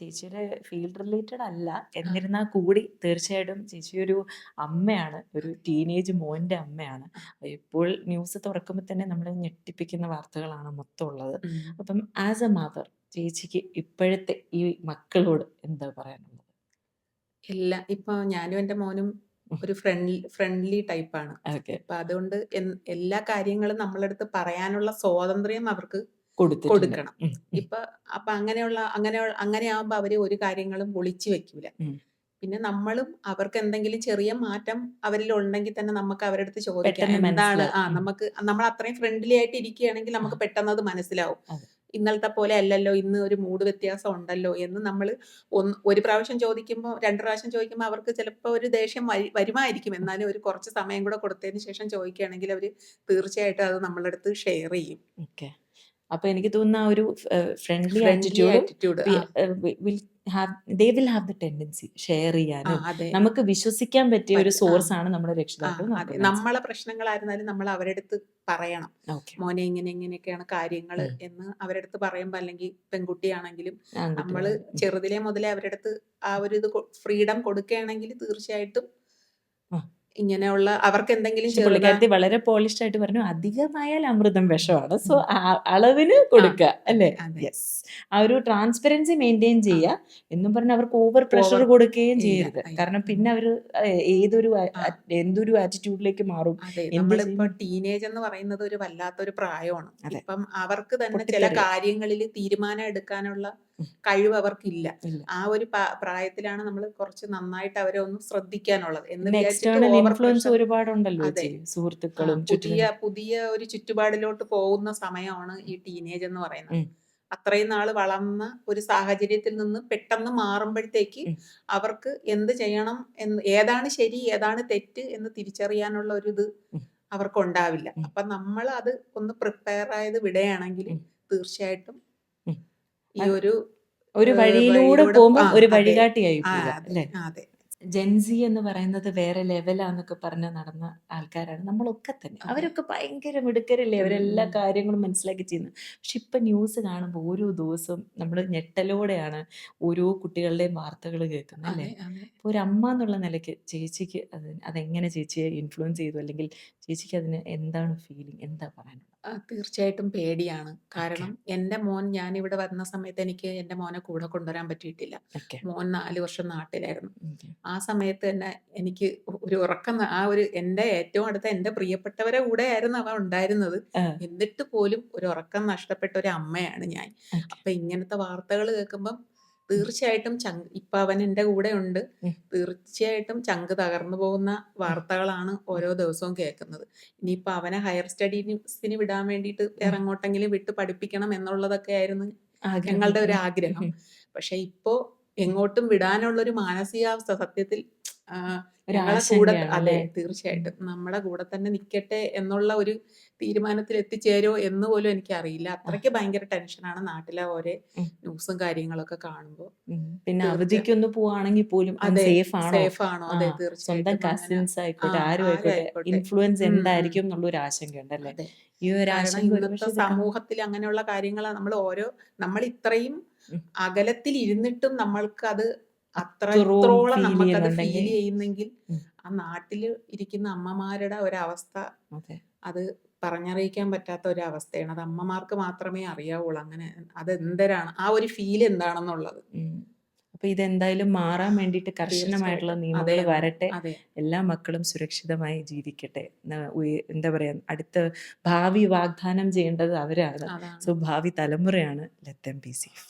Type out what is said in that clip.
ചേച്ചിയുടെ field related അല്ല. ആ. എന്നിരുന്നാൽ കൂടി തീർച്ചയായിട്ടും ചേച്ചി ഒരു അമ്മയാണ്. ഒരു ടീനേജ് മോൻ്റെ അമ്മയാണ്. ആ. ഇപ്പോൾ ന്യൂസ് തുറക്കുമ്പോൾ തന്നെ നമ്മളെ ഞെട്ടിപ്പിക്കുന്ന വാർത്തകളാണ് മൊത്തം ഉള്ളത്. ഉം. അപ്പം ആസ് എ മദർ ചേച്ചിക്ക് ഇപ്പോഴത്തെ ഈ മക്കളോട് എന്താ പറയാനുള്ളത്? ഇപ്പൊ ഞാനും എൻ്റെ മോനും ഒരു ഫ്രണ്ട്ലി ടൈപ്പാണ്. ഓക്കെ. ഇപ്പൊ അതുകൊണ്ട് എല്ലാ കാര്യങ്ങളും നമ്മളടുത്ത് പറയാനുള്ള സ്വാതന്ത്ര്യം അവർക്ക് കൊടുത്തിട്ടുണ്ട്. കൊടുക്കണം. ഇപ്പൊ അപ്പൊ അങ്ങനെയാവുമ്പോ അവര് ഒരു കാര്യങ്ങളും ഒളിച്ചു വെക്കൂല. പിന്നെ നമ്മളും അവർക്ക് എന്തെങ്കിലും ചെറിയ മാറ്റം അവരിൽ ഉണ്ടെങ്കിൽ തന്നെ നമുക്ക് അവരടുത്ത് ചോദിക്കാം. പെട്ടെന്ന് എന്താണ് മനസ്സിലാവും. നമ്മൾ അത്രയും ഫ്രണ്ട്ലി ആയിട്ട് ഇരിക്കുകയാണെങ്കിൽ നമുക്ക് പെട്ടെന്ന് അത് മനസ്സിലാവും. അതെ. ഇന്നലത്തെ പോലെ അല്ലല്ലോ, ഇന്ന് ഒരു മൂഡ് വ്യത്യാസം ഉണ്ടല്ലോ എന്ന് നമ്മൾ ഒരു പ്രാവശ്യം ചോദിക്കുമ്പോൾ 2 പ്രാവശ്യം ചോദിക്കുമ്പോൾ അവർക്ക് ചിലപ്പോൾ ഒരു ദേഷ്യം വരുമായിരിക്കും. എന്നാലും ഒരു കുറച്ച് സമയം കൂടെ കൊടുത്തതിന് ശേഷം ചോദിക്കുകയാണെങ്കിൽ അവര് തീർച്ചയായിട്ടും അത് നമ്മളടുത്ത് ഷെയർ ചെയ്യും. ഓക്കെ. അപ്പൊ എനിക്ക് തോന്നുന്ന ആ ഒരു ഫ്രണ്ട്ലി ഫ്രണ്ട്ലി ആറ്റിറ്റ്യൂഡും attitude. they will have the tendency share ചെയ്യാനും അതെ. നമുക്ക് വിശ്വസിക്കാൻ പറ്റിയ ഒരു ആ. സോഴ്സ് ആണ് നമ്മുടെ ആ. രക്ഷിതാക്കൾ അതെ. നമുക്ക് നമ്മളെ പ്രശ്നങ്ങളായിരുന്നാലും നമ്മൾ അവരടുത്ത് പറയണം. ഓക്കെ. മോനെ ഇങ്ങനെയൊക്കെയാണ് കാര്യങ്ങള് എന്ന് അവരടുത്ത് പറയുമ്പോ, അല്ലെങ്കിൽ പെൺകുട്ടിയാണെങ്കിലും നമ്മള് ആൺകുട്ടിയാണ്. ചെറുതിലേ മുതലേ അവരടുത്ത് ആ ഒരു ഇത് ഫ്രീഡം കൊടുക്കുകയാണെങ്കിൽ തീർച്ചയായിട്ടും ഇങ്ങനെയുള്ള അവർക്ക് എന്തെങ്കിലും പക്ഷെ പുള്ളിക്കാരത്തി വളരെ പോളിഷ്ഡ് ആയിട്ട് പറഞ്ഞു, അധികമായാൽ അമൃതം വിഷമാണ്. സോ അളവിന് കൊടുക്കുക അല്ലേ? അതെ. യെസ്. ആ ഒരു ട്രാൻസ്പെറൻസി മെയിൻറ്റെയിൻ ചെയ്യുക എന്നും പറഞ്ഞ് അവർക്ക് ഓവർ പ്രഷർ കൊടുക്കുകയും ചെയ്യരുത്. കാരണം പിന്നെ അവർ എന്തൊരു ആറ്റിറ്റ്യൂഡിലേക്ക് മാറും. അതെ. എന്ത് നമ്മളിപ്പോ ചെയ്യും? ടീനേജ് എന്ന് പറയുന്നത് ഒരു വല്ലാത്തൊരു പ്രായമാണ്. അതെ. ഇപ്പം അവർക്ക് തന്നെ ചില പൊട്ടിത്തെറി. കാര്യങ്ങളിൽ തീരുമാനം എടുക്കാനുള്ള കഴിവ് അവർക്കില്ല. ഇല്ല. ആ ഒരു പ്രായത്തിലാണ് നമ്മൾ കുറച്ച് നന്നായിട്ട് അവരെ ഒന്ന് ശ്രദ്ധിക്കാനുള്ളത് എന്ന് പിന്നെ വിചാരിച്ചിട്ട് എക്സ്റ്റേണൽ ഓവർ ഇൻഫ്ലുവൻസ് പ്രഷർ. ഒരുപാടുണ്ടല്ലോ അതെ. ചേച്ചി. സുഹൃത്തുക്കളും പുതിയ ഒരു ചുറ്റുപാടിലോട്ട് പോകുന്ന സമയമാണ് ഈ ടീനേജ് എന്ന് പറയുന്നത്. അത്രയും നാള് വളർന്ന ഒരു സാഹചര്യത്തിൽ നിന്ന് പെട്ടെന്ന് മാറുമ്പോഴത്തേക്ക് അവർക്ക് എന്ത് ചെയ്യണം ഏതാണ് ശരി ഏതാണ് തെറ്റ് എന്ന് തിരിച്ചറിയാനുള്ള ഒരു ഇത് അവർക്കുണ്ടാവില്ല. അപ്പൊ നമ്മൾ അത് ഒന്ന് പ്രിപ്പയർ ആയത് വിടുകയാണെങ്കിൽ തീർച്ചയായിട്ടും ഈ ഒരു വഴിയിലൂടെ പോകുമ്പോൾ ഒരു വഴികാട്ടിയായി പോവുക അല്ലേ? അതെ. ജെൻസി എന്ന് പറയുന്നത് വേറെ ലെവലാന്നൊക്കെ പറഞ്ഞ് നടന്ന ആൾക്കാരാണ് നമ്മളൊക്കെ തന്നെ. അവരൊക്കെ ഭയങ്കര മിടുക്കരല്ലേ, അവരെല്ലാ കാര്യങ്ങളും മനസ്സിലാക്കി ചെയ്യുന്നത്. പക്ഷെ ഇപ്പം ന്യൂസ് കാണുമ്പോൾ ഓരോ ദിവസവും നമ്മൾ ഞെട്ടലോടെയാണ് ഓരോ കുട്ടികളുടെയും വാർത്തകൾ കേൾക്കുന്നത് അല്ലേ? അപ്പോൾ ഒരു അമ്മ എന്നുള്ള നിലയ്ക്ക് ചേച്ചിക്ക് അതെങ്ങനെ ചേച്ചിയെ ഇൻഫ്ലുവൻസ് ചെയ്തു, അല്ലെങ്കിൽ ചേച്ചിക്ക് അതിന് എന്താണ് ഫീലിംഗ്, എന്താ പറയാനുള്ളത്? തീർച്ചയായിട്ടും പേടിയാണ്. കാരണം എൻ്റെ മോൻ ഞാനിവിടെ വന്ന സമയത്ത് എനിക്ക് എൻ്റെ മോനെ കൂടെ കൊണ്ടുവരാൻ പറ്റിയിട്ടില്ല. മോൻ 4 വർഷം നാട്ടിലായിരുന്നു. ആ സമയത്ത് തന്നെ എനിക്ക് ഒരു ഉറക്കം എൻ്റെ ഏറ്റവും അടുത്ത എൻ്റെ പ്രിയപ്പെട്ടവരെ കൂടെയായിരുന്നു അവൻ ഉണ്ടായിരുന്നത്. എന്നിട്ട് പോലും ഒരു ഉറക്കം നഷ്ടപ്പെട്ട ഒരു അമ്മയാണ് ഞാൻ. അപ്പൊ ഇങ്ങനത്തെ വാർത്തകൾ കേൾക്കുമ്പം തീർച്ചയായിട്ടും ഇപ്പൊ അവൻ എൻ്റെ കൂടെ ഉണ്ട്. തീർച്ചയായിട്ടും ചങ്ക് തകർന്നു പോകുന്ന വാർത്തകളാണ് ഓരോ ദിവസവും കേൾക്കുന്നത്. ഇനിയിപ്പൊ അവനെ ഹയർ സ്റ്റഡീസിന് വിടാൻ വേണ്ടിയിട്ട് വേറെ എങ്ങോട്ടെങ്കിലും വിട്ട് പഠിപ്പിക്കണം എന്നുള്ളതൊക്കെ ആയിരുന്നു ഞങ്ങളുടെ ഒരു ആഗ്രഹം. പക്ഷെ ഇപ്പോ എങ്ങോട്ടും വിടാനുള്ള ഒരു മാനസികാവസ്ഥ സത്യത്തിൽ ഞങ്ങളെ കൂടെ, അതെ തീർച്ചയായിട്ടും നമ്മുടെ കൂടെ തന്നെ നിൽക്കട്ടെ എന്നുള്ള ഒരു തീരുമാനത്തിൽ എത്തിച്ചേരോ എന്ന് പോലും എനിക്കറിയില്ല. അത്രയ്ക്ക് ഭയങ്കര ടെൻഷനാണ് നാട്ടിലെ ഓരോ ന്യൂസും കാര്യങ്ങളൊക്കെ കാണുമ്പോൾ. പിന്നെ അവധിക്കൊന്ന് പോവാണെങ്കിൽ പോലും സേഫ് ആണോ? അതെ സ്വന്തം തീർച്ചയായിട്ടും. കസിൻസ് ആയിക്കോട്ടെ, ആരും ആയിക്കോട്ടെ, ഇൻഫ്ലുവൻസ് എന്തായിരിക്കും എന്നുള്ള ഒരു ആശങ്കയുണ്ടല്ലേ? ഈ ഒരു ആശങ്ക ഇന്നത്തെ സമൂഹത്തിൽ അങ്ങനെയുള്ള കാര്യങ്ങൾ നമ്മൾ ഇത്രയും അകലത്തിൽ ഇരുന്നിട്ടും നമ്മൾക്ക് അത് അത്രത്തോളം നമുക്കത് ഫീൽ ചെയ്യുന്നെങ്കിൽ ആ നാട്ടില് ഇരിക്കുന്ന അമ്മമാരുടെ ഒരവസ്ഥ അത് പറഞ്ഞറിയിക്കാൻ പറ്റാത്ത ഒരു അവസ്ഥയാണ്. അത് അമ്മമാർക്ക് മാത്രമേ അറിയാവുള്ളൂ. അങ്ങനെ അതെന്തരാണ് ആ ഒരു ഫീൽ എന്താണെന്നുള്ളത്. അപ്പൊ ഇതെന്തായാലും മാറാൻ വേണ്ടിയിട്ട് കർശനമായിട്ടുള്ള നിയമങ്ങൾ വരട്ടെ. എല്ലാ മക്കളും സുരക്ഷിതമായി ജീവിക്കട്ടെ. എന്താ പറയാ, അടുത്ത ഭാവി വാഗ്ദാനം ചെയ്യേണ്ടത് അവരാണ്. സോ ഭാവി തലമുറയാണ്. Let them be safe.